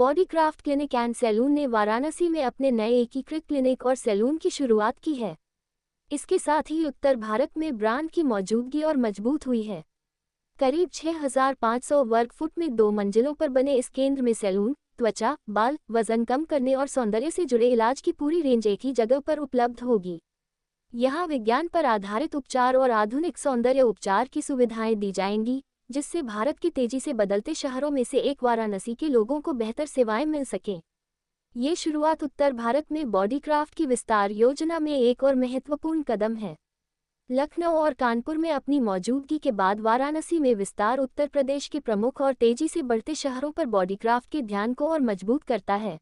बॉडीक्राफ्ट clinic and salon ने वाराणसी में अपने नए एकीकृत क्लिनिक और सैलून की शुरुआत की है। इसके साथ ही उत्तर भारत में ब्रांड की मौजूदगी और मजबूत हुई है। करीब 6,500 वर्ग फुट में 2 मंजिलों पर बने इस केंद्र में सैलून, त्वचा, बाल, वजन कम करने और सौंदर्य से जुड़े इलाज की पूरी रेंज एक ही जगह पर उपलब्ध होगी। यहाँ विज्ञान पर आधारित उपचार और आधुनिक सौंदर्य उपचार की सुविधाएं दी जाएंगी, जिससे भारत के तेजी से बदलते शहरों में से एक वाराणसी के लोगों को बेहतर सेवाएं मिल सकें। ये शुरुआत उत्तर भारत में बॉडीक्राफ्ट की विस्तार योजना में एक और महत्वपूर्ण कदम है। लखनऊ और कानपुर में अपनी मौजूदगी के बाद वाराणसी में विस्तार उत्तर प्रदेश के प्रमुख और तेजी से बढ़ते शहरों पर बॉडीक्राफ्ट के ध्यान को और मजबूत करता है।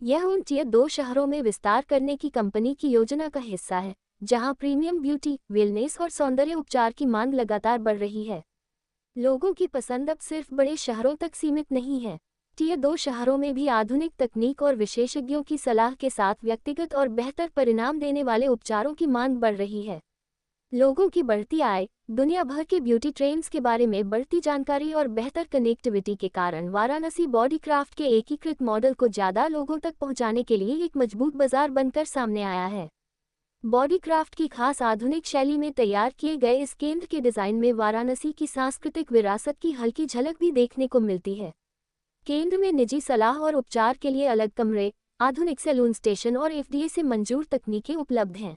यह उन टियर 2 शहरों में विस्तार करने की कंपनी की योजना का हिस्सा है, जहां प्रीमियम ब्यूटी, वेलनेस और सौंदर्य उपचार की मांग लगातार बढ़ रही है। लोगों की पसंद अब सिर्फ बड़े शहरों तक सीमित नहीं है। टियर 2 शहरों में भी आधुनिक तकनीक और विशेषज्ञों की सलाह के साथ व्यक्तिगत और बेहतर परिणाम देने वाले उपचारों की मांग बढ़ रही है। लोगों की बढ़ती आय, दुनिया भर के ब्यूटी ट्रेंड्स के बारे में बढ़ती जानकारी और बेहतर कनेक्टिविटी के कारण वाराणसी बॉडीक्राफ्ट के एकीकृत मॉडल को ज़्यादा लोगों तक पहुंचाने के लिए एक मजबूत बाजार बनकर सामने आया है। बॉडीक्राफ्ट की खास आधुनिक शैली में तैयार किए गए इस केंद्र के डिज़ाइन में वाराणसी की सांस्कृतिक विरासत की हल्की झलक भी देखने को मिलती है। केंद्र में निजी सलाह और उपचार के लिए अलग कमरे, आधुनिक सैलून स्टेशन और FDA से मंजूर तकनीकें उपलब्ध हैं।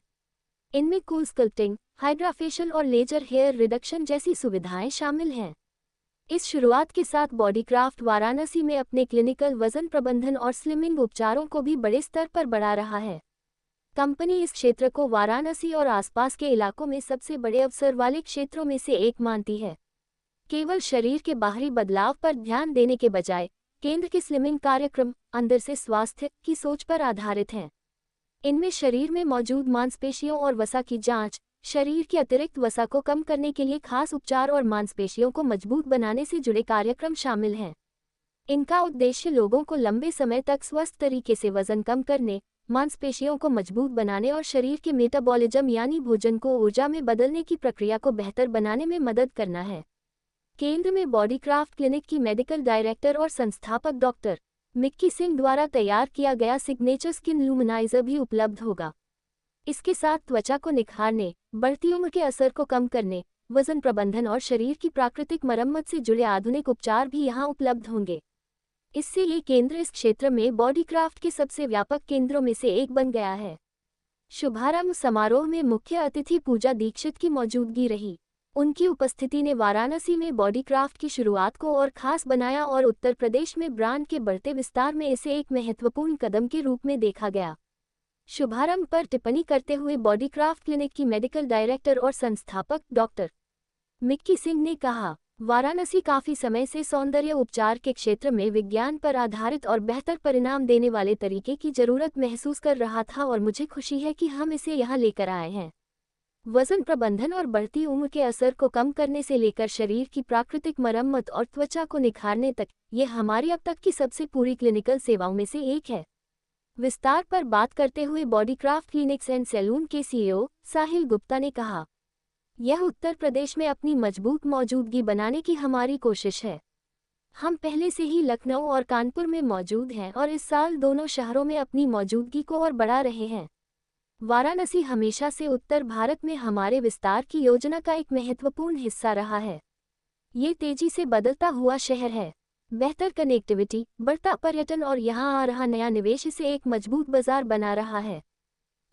इनमें कूल स्कल्पटिंग, हाइड्राफेशियल और लेजर हेयर रिडक्शन जैसी सुविधाएं शामिल हैं। इस शुरुआत के साथ बॉडीक्राफ्ट वाराणसी में अपने क्लिनिकल वजन प्रबंधन और स्लिमिंग उपचारों को भी बड़े स्तर पर बढ़ा रहा है। कंपनी इस क्षेत्र को वाराणसी और आसपास के इलाकों में सबसे बड़े अवसर वाले क्षेत्रों में से एक मानती है। केवल शरीर के बाहरी बदलाव पर ध्यान देने के बजाय केंद्र के स्लिमिंग कार्यक्रम अंदर से स्वास्थ्य की सोच पर आधारित हैं। इनमें शरीर में मौजूद मांसपेशियों और वसा की जांच, शरीर की अतिरिक्त वसा को कम करने के लिए खास उपचार और मांसपेशियों को मजबूत बनाने से जुड़े कार्यक्रम शामिल हैं। इनका उद्देश्य लोगों को लंबे समय तक स्वस्थ तरीके से वजन कम करने, मांसपेशियों को मजबूत बनाने और शरीर के मेटाबॉलिज्म यानी भोजन को ऊर्जा में बदलने की प्रक्रिया को बेहतर बनाने में मदद करना है। केंद्र में बॉडीक्राफ्ट क्लिनिक की मेडिकल डायरेक्टर और संस्थापक डॉक्टर मिक्की सिंह द्वारा तैयार किया गया सिग्नेचर स्किन लुमिनाइजर भी उपलब्ध होगा। इसके साथ त्वचा को निखारने, बढ़ती उम्र के असर को कम करने, वजन प्रबंधन और शरीर की प्राकृतिक मरम्मत से जुड़े आधुनिक उपचार भी यहां उपलब्ध होंगे। इससे ये केंद्र इस क्षेत्र में बॉडीक्राफ्ट के सबसे व्यापक केंद्रों में से एक बन गया है। शुभारंभ समारोह में मुख्य अतिथि पूजा दीक्षित की मौजूदगी रही। उनकी उपस्थिति ने वाराणसी में बॉडीक्राफ्ट की शुरुआत को और खास बनाया और उत्तर प्रदेश में ब्रांड के बढ़ते विस्तार में इसे एक महत्वपूर्ण कदम के रूप में देखा गया। शुभारंभ पर टिप्पणी करते हुए बॉडीक्राफ्ट क्लिनिक की मेडिकल डायरेक्टर और संस्थापक डॉक्टर मिक्की सिंह ने कहा, वाराणसी काफी समय से सौंदर्य उपचार के क्षेत्र में विज्ञान पर आधारित और बेहतर परिणाम देने वाले तरीके की जरूरत महसूस कर रहा था और मुझे खुशी है कि हम इसे यहाँ लेकर आए हैं। वजन प्रबंधन और बढ़ती उम्र के असर को कम करने से लेकर शरीर की प्राकृतिक मरम्मत और त्वचा को निखारने तक, ये हमारी अब तक की सबसे पूरी क्लिनिकल सेवाओं में से एक है। विस्तार पर बात करते हुए बॉडीक्राफ्ट क्लिनिक्स एंड सैलून के CEO साहिल गुप्ता ने कहा, यह उत्तर प्रदेश में अपनी मजबूत मौजूदगी बनाने की हमारी कोशिश है। हम पहले से ही लखनऊ और कानपुर में मौजूद हैं और इस साल दोनों शहरों में अपनी मौजूदगी को और बढ़ा रहे हैं। वाराणसी हमेशा से उत्तर भारत में हमारे विस्तार की योजना का एक महत्वपूर्ण हिस्सा रहा है। ये तेजी से बदलता हुआ शहर है। बेहतर कनेक्टिविटी, बढ़ता पर्यटन और यहाँ आ रहा नया निवेश इसे एक मजबूत बाजार बना रहा है।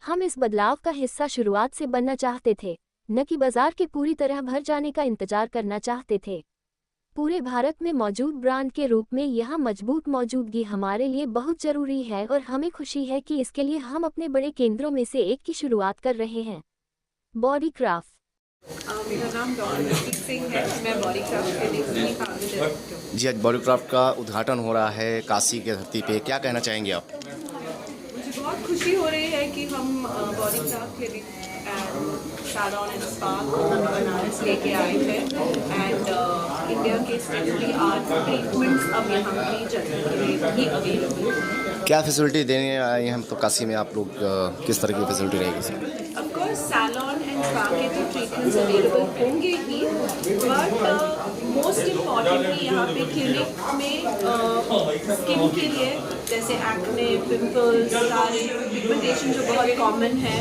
हम इस बदलाव का हिस्सा शुरुआत से बनना चाहते थे, न कि बाजार के पूरी तरह भर जाने का इंतजार करना चाहते थे। पूरे भारत में मौजूद ब्रांड के रूप में यहाँ मजबूत मौजूदगी हमारे लिए बहुत जरूरी है और हमें खुशी है कि इसके लिए हम अपने बड़े केंद्रों में से एक की शुरुआत कर रहे हैं। बॉडीक्राफ्ट। मेरा नाम डॉक्टर मिक्की सिंह है। मैं बॉडीक्राफ्ट क्लिनिक की फाउंडर हूँ। जी, आज बॉडीक्राफ्ट का उद्घाटन हो रहा है काशी के धरती पे, क्या कहना चाहेंगे आप? मुझे बहुत खुशी हो रही है कि हम Bodycraft clinic and salon and spa Banaras लेके आए थे एंड इंडिया के state of the art treatments अब यहाँ की जनता के लिए भी अवेलेबल है। क्या फैसिलिटी देने आए हैं हम तो काशी में, आप लोग किस तरह की फैसिलिटी रहेगी इसमें? course salon and spa के तो treatments available होंगे ही, but most importantly यहाँ पे clinic में skin के लिए जैसे acne, pimples, सारे pigmentation जो बहुत common है,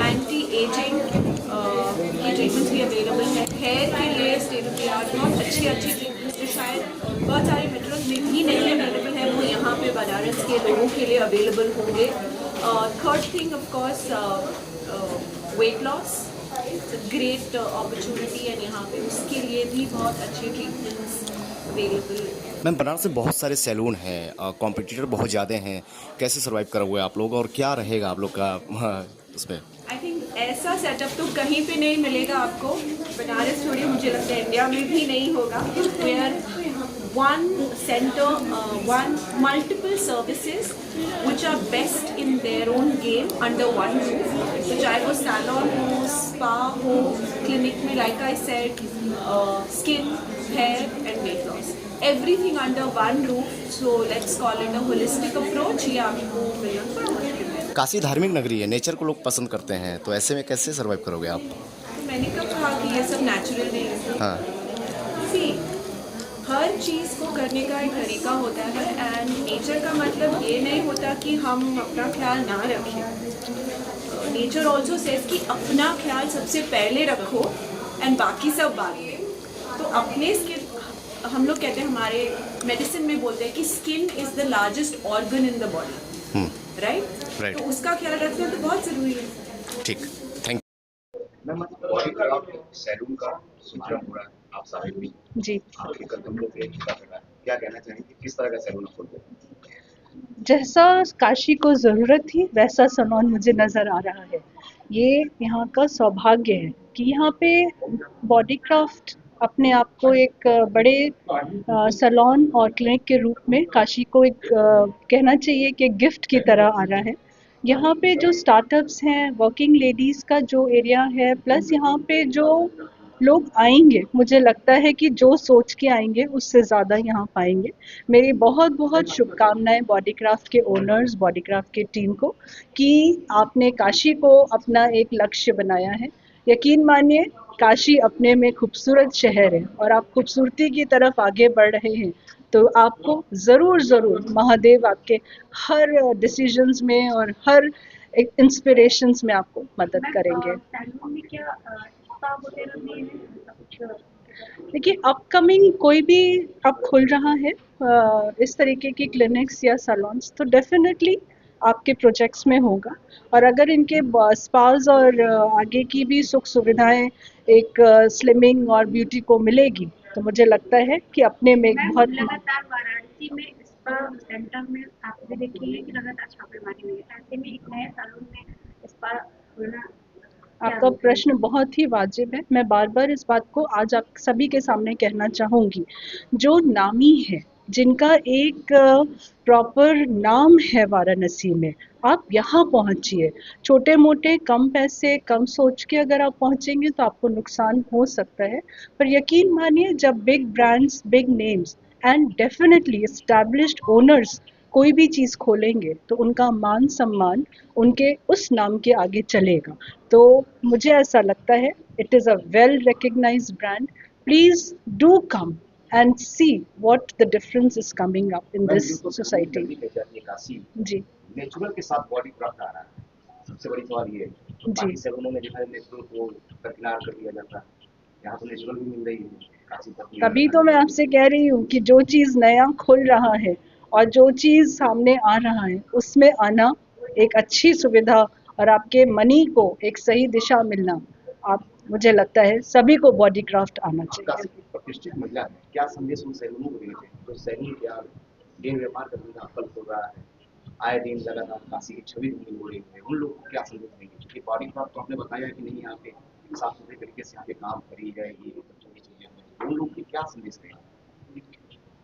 anti-aging की treatments भी available है, hair के लिए state of the art बहुत अच्छी treatments जो शायद बहुत सारे मेट्रोज में भी नहीं अवेलेबल है, वो यहाँ पे बनारस के लोगों के लिए अवेलेबल होंगे। Third thing of course weight loss, great opportunity है यहाँ पे, उसके लिए भी बहुत अच्छे ट्रीटमेंट्स अवेलेबल है। मैम बनारस में बहुत सारे सैलून हैं, कॉम्पिटिटर बहुत ज़्यादा हैं, कैसे सर्वाइव कर हुए आप लोग और क्या रहेगा आप लोग का उसमें? आई थिंक ऐसा सेटअप तो कहीं पे नहीं मिलेगा आपको, बनारस थोड़ी मुझे लगता है इंडिया में भी नहीं होगा, where one center, one multiple services which are best in their own game under one roof. So चाहे वो salon हो, spa हो, clinic में like I said, skin, hair and weight loss, everything under one roof. So let's call it a holistic approach. ये आपको मिलेगा। काशी धार्मिक नगरी है, नेचर को लोग पसंद करते हैं, तो ऐसे में कैसे सर्वाइव करोगे आप? तो मैंने कब कहा कि ये सब नेचुरल नहीं है? हाँ, See, हर चीज़ को करने का एक तरीका होता है एंड नेचर का मतलब ये नहीं होता कि हम अपना ख्याल ना रखें। नेचर ऑल्सो सेज कि अपना ख्याल सबसे पहले रखो एंड बाकी सब बाद में। तो अपने स्किन, हम लोग कहते हैं, हमारे मेडिसिन में बोलते हैं कि skin is the largest organ in the body, right? तो उसका ख्याल रखना तो बहुत ज़रूरी है। ठीक, thank ma'am body craft salon का शुभारंभ हो रहा है, आप साहिब भी जी, आपके कदमों पे हिस्सा कर रहा है, क्या कहना चाहेंगे, किस तरह का सैलून आप खोलते हैं? जैसा काशी को ज़रूरत थी वैसा सैलून मुझे नज़र आ रहा है। ये यहाँ का सौभाग्य है कि यहाँ पे बॉडी क्राफ्ट अपने आप को एक बड़े सैलून और क्लिनिक के रूप में काशी को एक कहना चाहिए कि गिफ्ट की तरह आ रहा है। यहाँ पे जो स्टार्टअप्स हैं, वर्किंग लेडीज़ का जो एरिया है, प्लस यहाँ पे जो लोग आएंगे, मुझे लगता है कि जो सोच के आएंगे उससे ज़्यादा यहाँ पाएंगे। मेरी बहुत बहुत शुभकामनाएं बॉडी क्राफ्ट के ओनर्स, बॉडी क्राफ्ट के टीम को कि आपने काशी को अपना एक लक्ष्य बनाया है। यकीन मानिए, काशी अपने में खूबसूरत शहर है और आप खूबसूरती की तरफ आगे बढ़ रहे हैं, तो आपको ज़रूर महादेव आपके हर डिसीजंस में और हर इंस्पिरेशंस में आपको मदद करेंगे। देखिए, अपकमिंग कोई भी अब खुल रहा है इस तरीके की क्लिनिक्स या सैलून्स, तो डेफिनेटली आपके प्रोजेक्ट्स में होगा। और अगर इनके स्पास और आगे की भी सुख सुविधाएं एक स्लिमिंग और ब्यूटी को मिलेगी, तो मुझे लगता है कि अपने में एक बहुत लगातार वाराणसी में स्पा सेंटर में आप भी देखिए कि लगातार छापेमारी हुई है, ऐसे में एक नए सैलून में स्पा खुलना। आपका प्रश्न बहुत ही वाजिब है। मैं बार बार इस बात को आज आप सभी के सामने कहना चाहूँगी, जो नामी है, जिनका एक प्रॉपर नाम है वाराणसी में, आप यहाँ पहुँचिए। छोटे मोटे कम पैसे कम सोच के अगर आप पहुँचेंगे तो आपको नुकसान हो सकता है, पर यकीन मानिए जब big brands, big names and definitely established owners कोई भी चीज़ खोलेंगे तो उनका मान सम्मान उनके उस नाम के आगे चलेगा। तो मुझे ऐसा लगता है it is a well recognised brand. Please do come and see what the difference is coming up in this society. Kashi ji natural के साथ बॉडी क्राफ्ट आ रहा है, सबसे बड़ी सवाल ये है। जी। बाकी सैलूनों में देखा नेचुरल को दरकिनार कर दिया जाता है, यहाँ तो नेचुरल भी मिल रही है काशी पर। तभी तो मैं आपसे कह रही हूँ कि जो चीज़ नया खुल रहा है और जो चीज़ सामने आ रहा है उसमें आना एक अच्छी सुविधा और आपके मनी को एक सही दिशा मिलना, आप मुझे लगता है सभी को बॉडी क्राफ्ट आना चाहिए। काशी की प्रतिष्ठित महिला है, क्या संदेश उन सैलूनों को देना चाहिए जो सैलून के दिन व्यापार करने का फल हो रहा है, आए दिन लगातार काशी की छवि धूमिल हो रही है, उन लोगों को क्या संदेश देंगे? क्योंकि बॉडी क्राफ्ट तो आपने बताया कि नहीं, यहाँ पे साफ सुथरे तरीके से यहाँ पे काम करी जाएगी, छोटी चीजें हैं, उन लोगों को क्या संदेश देंगे?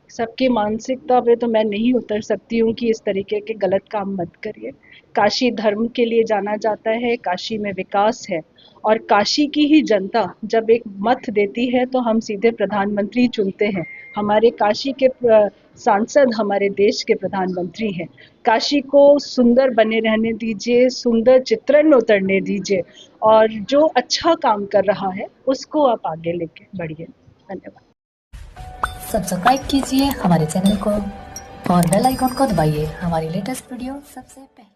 सबकी मानसिकता पे तो मैं नहीं उतर सकती हूँ कि इस तरीके के गलत काम मत करिए। काशी धर्म के लिए जाना जाता है, काशी में विकास है और काशी की ही जनता जब एक मत देती है तो हम सीधे प्रधानमंत्री चुनते हैं। हमारे काशी के सांसद हमारे देश के प्रधानमंत्री हैं। काशी को सुंदर बने रहने दीजिए, सुंदर चित्रण में उतरने दीजिए और जो अच्छा काम कर रहा है उसको आप आगे लेके बढ़िए। धन्यवाद। सब्सक्राइब कीजिए हमारे चैनल को और बेल आइकॉन को दबाइए हमारी लेटेस्ट वीडियो सबसे पहले